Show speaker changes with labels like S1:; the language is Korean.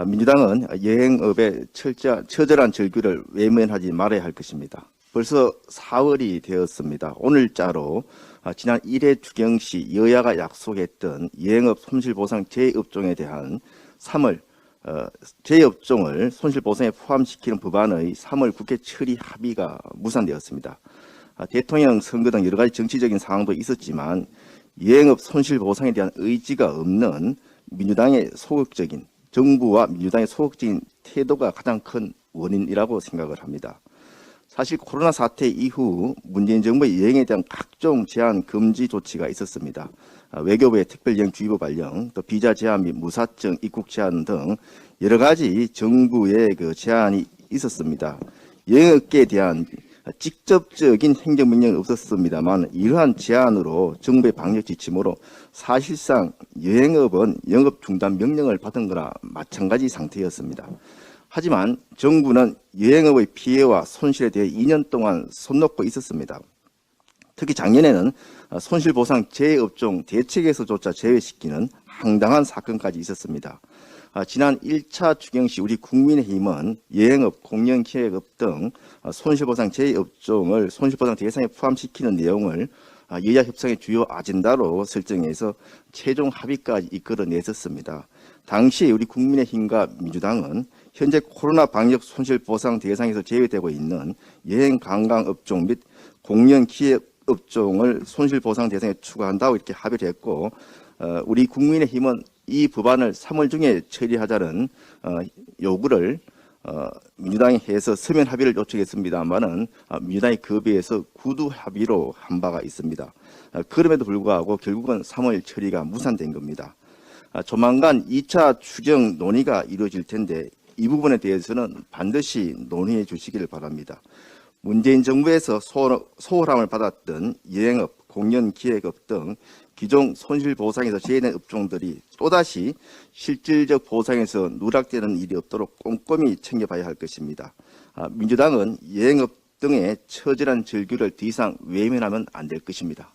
S1: 민주당은 여행업의 처절한 절규를 외면하지 말아야 할 것입니다. 벌써 4월이 되었습니다. 오늘자로 지난 1회 주경 시 여야가 약속했던 여행업 손실보상 제 업종에 대한 3월 제 업종을 손실보상에 포함시키는 법안의 3월 국회 처리 합의가 무산되었습니다. 대통령 선거 등 여러 가지 정치적인 상황도 있었지만 여행업 손실보상에 대한 의지가 없는 민주당의 소극적인 정부와 민주당의 소극적인 태도가 가장 큰 원인이라고 생각을 합니다. 사실 코로나 사태 이후 문재인 정부의 여행에 대한 각종 제한 금지 조치가 있었습니다. 외교부의 특별여행주의보 발령, 또 비자 제한 및 무사증 입국 제한 등 여러 가지 정부의 제한이 있었습니다. 여행업계에 대한 직접적인 행정명령은 없었습니다만 이러한 제한으로 정부의 방역 지침으로 사실상 여행업은 영업 중단 명령을 받은 거나 마찬가지 상태였습니다. 하지만 정부는 여행업의 피해와 손실에 대해 2년 동안 손 놓고 있었습니다. 특히 작년에는 손실보상 제 업종 대책에서조차 제외시키는 황당한 사건까지 있었습니다. 지난 1차 주경 시 우리 국민의힘은 여행업, 공연기획업 등 손실보상 제 업종을 손실보상 대상에 포함시키는 내용을 여야 협상의 주요 아젠다로 설정해서 최종 합의까지 이끌어냈었습니다. 당시 우리 국민의힘과 민주당은 현재 코로나 방역 손실보상 대상에서 제외되고 있는 여행 관광업종 및 공연기획업종을 손실보상 대상에 추가한다고 이렇게 합의를 했고, 우리 국민의힘은 이 법안을 3월 중에 처리하자는 요구를 민주당이 해서 서면 합의를 요청했습니다만은 민주당이 그 비해서 구두 합의로 한 바가 있습니다. 그럼에도 불구하고 결국은 3월 처리가 무산된 겁니다. 조만간 2차 추경 논의가 이루어질 텐데 이 부분에 대해서는 반드시 논의해 주시기를 바랍니다. 문재인 정부에서 소홀함을 받았던 여행업, 공연기획업 등 기존 손실보상에서 제외된 업종들이 또다시 실질적 보상에서 누락되는 일이 없도록 꼼꼼히 챙겨봐야 할 것입니다. 민주당은 여행업 등의 처절한 절규를 더 이상 외면하면 안 될 것입니다.